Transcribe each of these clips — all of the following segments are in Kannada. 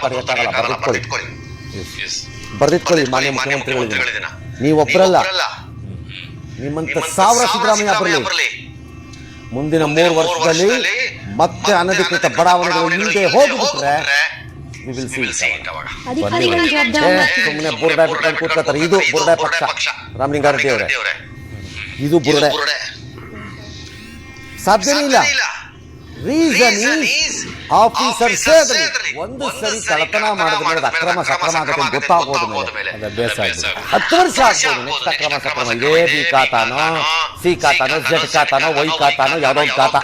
ಪಡೆಯಕ್ಕಾಗಲ್ಲ. ಬರೆದಿಟ್ಕೊಳ್ಳಿ ಮಾನ್ಯ ಮುಖ್ಯಮಂತ್ರಿಗಳಿಂದ. ನೀವೊಬ್ಬರಲ್ಲ, ನಿಮ್ಮಂತ ಸಾವಿರ ಸಿದ್ದರಾಮಯ್ಯ ಬರಲಿ. ಮುಂದಿನ 3 ವರ್ಷದಲ್ಲಿ ಮತ್ತೆ ಅನಧಿಕೃತ ಬಡಾವಣೆಗಳು ಇಲ್ಲದೆ ಹೋಗಿಬಿಟ್ರೆ ಸುಮ್ಮನೆ ಬುರುಡೆ ಬಿಟ್ಕೊಂಡು ಕೂತ್ಕೊತಾರೆ. ಇದು ಬುರುಡೆ ಪಕ್ಷ ರಾಮಲಿಂಗಾರೆಡ್ಡಿ ಅವರೇ, ಇದು ಬುರುಡೆ. ಸಾಧ್ಯನೇ ಇಲ್ಲ. ರೀಸನ್ ಈಸ್ ಆಫೀಸರ್ ಸೇದ್ರಿ ಒಂದು ಸರಿ ಕಳತನ ಮಾಡಿದ ಮೇಲೆ ಅಕ್ರಮ ಸಕ್ರಮ ಆಗುತ್ತೆ ಗೊತ್ತಾಗೋದ ಮೇಲೆ 10 ವರ್ಷ ಆಗ್ಬೋದು. Next Akrama Sakrama A B ಖಾತಾನೋ, ಸಿ ಖಾತಾನೋ, ಜೆಡ್ ಖಾತಾನೋ, ವೈ ಖಾತಾನೋ, ಯಾವ್ದೋ ಒಂದು ಖಾತಾ,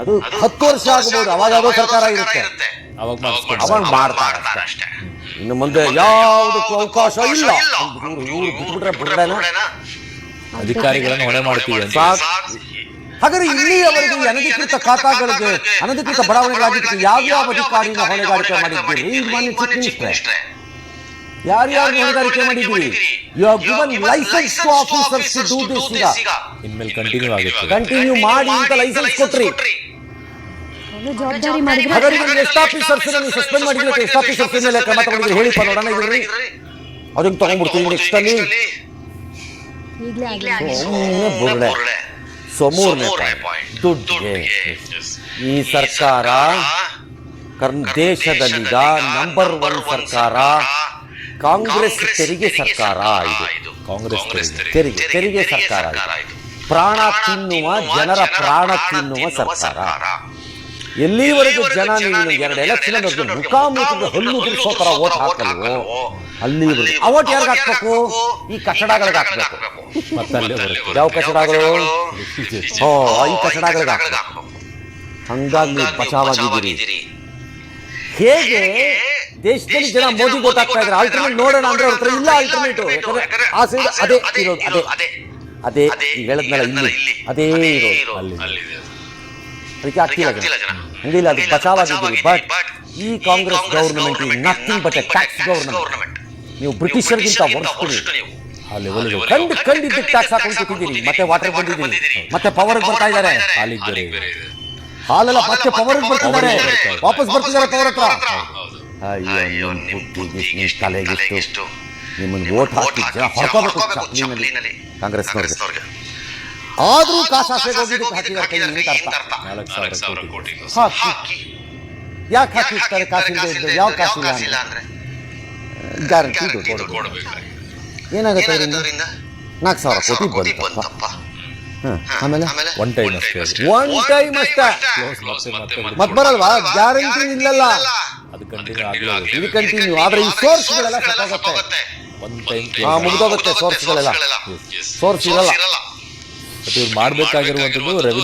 ಅದು 10 ವರ್ಷ ಆಗ್ಬೋದು. ಅವಾಗ ಯಾವುದೋ ಸರ್ಕಾರ ಇರುತ್ತೆ, ಅವಾಗ ಮಾಡ್ತಾರೆ ಅಷ್ಟೇ. ಇನ್ನು ಮುಂದೆ ಯಾವುದಕ್ಕೂ ಅವಕಾಶ ಇಲ್ಲ. ಇವ್ರು ಬಿಟ್ಬಿಟ್ರೆ ಬಿಡ್ರೇನೋ ಅಧಿಕಾರಿಗಳನ್ನು ಹೊಣೆ ಮಾಡ್ತೀವಿ. ಹಾಗಾದ್ರೆ ಇಲ್ಲಿಯವರೆಗೂ ಅನಧಿಕೃತ ಖಾತಾಗಳಿಗೆ, ಅನಧಿಕೃತ ಬಡಾವಣೆಗಳಾಗಿದ್ದಕ್ಕೆ ಯಾವ್ಯಾವ ಅಧಿಕಾರಿನ ಹೊಣೆಗಾರಿಕೆ ಮಾಡಿದ್ದೀರಿ? ಮಾನ್ಯ ಚೀಫ್ ಮಿನಿಸ್ಟರ್, ಯಾರ್ಯಾರು ಹೊಣೆಗಾರಿಕೆ ಮಾಡಿದ್ದೀರಿ? You have given license to officers to do this. ಈಗ ಇನ್ಮೇಲೆ ಕಂಟಿನ್ಯೂ ಮಾಡಿ ಅಂತ ಲೈಸೆನ್ಸ್ ಕೊಟ್ರಿ. ಹಾಗಾದ್ರೆ ಎಷ್ಟು ಆಫೀಸರ್ಸ್ ನೀವು ಸಸ್ಪೆಂಡ್ ಮಾಡಿದ್ರೆ, ಎಷ್ಟು ಆಫೀಸರ್ಸ್ ಮೇಲೆ ಕ್ರಮ ತಗೊಂಡಿದ್ರೆ ಹೇಳಿ ನೋಡೋಣ. ಇದ್ರಿ ಅದನ್ನ ತಗೊಂಡ್ಬಿಡ್ತೀವಿ ನೆಕ್ಸ್ಟ್ ಅಲ್ಲಿ. ಮೂರನೇ ದುಡ್ಡಿಗೆ ಈ ಸರ್ಕಾರ ದೇಶದಲ್ಲಿಗ ನಂಬರ್ 1 ಸರ್ಕಾರ. ಕಾಂಗ್ರೆಸ್ ತೆರಿಗೆ ಸರ್ಕಾರ ಇದು. ಕಾಂಗ್ರೆಸ್ ತೆರಿಗೆ ಸರ್ಕಾರ ಇದು. ಪ್ರಾಣ ತಿನ್ನುವ ಜನರ ಪ್ರಾಣ ತಿನ್ನುವ ಸರ್ಕಾರ. ಎಲ್ಲಿವರೆಗೂ ಜನ ನೀವು 2 ಎಲೆಕ್ಷನ್ ಮುಖಾಮುಖಿ ಹಲ್ಲು ದುರ್ಸೋ ತರ ಓಟ್ ಹಾಕಲ್ವೋ ಅಲ್ಲಿವರೆಗೂ ಆ ಓಟ್ ಯಾರಿಗೆ ಹಾಕ್ಬೇಕು? ಈ ಕಚಡಗಳಿಗೆ ಹಾಕ್ಬೇಕು. ಯಾವ ಕಚಡಗಳು? ಈ ಕಚಡಗಳಿಗೆ ಹಾಕ್ಬೇಕು. ಹಂಗಾಗಿ ಬಚಾವಾಗಿದ್ದೀರಿ. ಹೇಗೆ ದೇಶದಲ್ಲಿ ಜನ ಮೋದಿ ಗೊತ್ತಾಗ್ತಾ ಇದ್ರೆ ಆಲ್ಟರ್ನೇಟ್ ನೋಡೋಣ ಅಂದ್ರೆ ಅವ್ರ ಹತ್ರ ಇಲ್ಲ ಆಲ್ಟರ್ನೇಟಿವ್. ಆ ಸೈಡ್ ಅದೇ ಇರೋದು, ಅದೇ ಹೇಳದ್ನಲ್ಲ ಇಲ್ಲಿ ಅದೇ ಇರೋದು. ಅದಕ್ಕೆ ಆಗ್ತಿಲ್ಲ ಜನ, ಹಂಗಿಲ್ಲ. ಅದು ಬಚಾವಾಗಿದ್ದೀರಿ. ಬಟ್ ಈ Congress government nothing but A tax government. ನೀವು ಬ್ರಿಟಿಷರ್ಗಿಂತ ವರ್ಸ್ಟ್. ನೀವು ಕಂಡಿದ್ದಕ್ಕೆ ಟ್ಯಾಕ್ಸ್ ಹಾಕೊಂಡು ಕೂತಿದ್ದೀರಿ. ಮತ್ತೆ ವಾಟರ್ ಬಂದಿದ್ದೀರಿ, ಮತ್ತೆ ಪವರ್ ಬರ್ತಾ ಇದ್ದಾರೆ. ಹಾಲೆಲ್ಲ ಮತ್ತೆ ಪವರ್ ಬರ್ತಿದ್ದಾರೆ, ವಾಪಸ್ ಬರ್ತಿದ್ದಾರೆ ಪವರ್ ಹತ್ರ. ತಲೆಗಿಷ್ಟು ನಿಮ್ಮನ್ನು ಓಟ್ ಹಾಕಿ ಜನ ಹೊರಕೋಬೇಕು ಕಾಂಗ್ರೆಸ್ನವ್ರಿಗೆ. ಆದ್ರೂ ಕಾಸು ಆಸೆಗೆ ಹೋಗಿದ್ದಕ್ಕೆ ಹಾಕಿದ್ದಾರೆ. ಯಾಕೆ ಹಾಕಿರ್ತಾರೆ? ಕಾಸಿಲ್ಲದೆ ಯಾವ ಕಾಸಿಲ್ಲ ಅಂದ್ರೆ ಗ್ಯಾರಂಟಿ ಏನಾಗುತ್ತೆ? 4,000 ಕೋಟಿ ಬಂತಪ್ಪ. ಆಮೇಲೆ ಒನ್ ಟೈಮ್ ಅಷ್ಟೇ. ಮತ್ ಬರಲ್ವಾ? ಗ್ಯಾರಂಟಿ ಇಲ್ಲಲ್ಲ, ಇದು ಕಂಟಿನ್ಯೂ. ಆದ್ರೆ ಈ ಸೋರ್ಸ್ಗಳೆಲ್ಲ ಸತ್ತೋಗುತ್ತೆ, ಮುಗ್ದೋಗುತ್ತೆ. ಸೋರ್ಸ್ಗಳೆಲ್ಲ ಸೋರ್ಸ್ ಇರಲ್ಲ. ಮಾಡ್ಬೇಕಾಗಿರುವಂತದ್ದು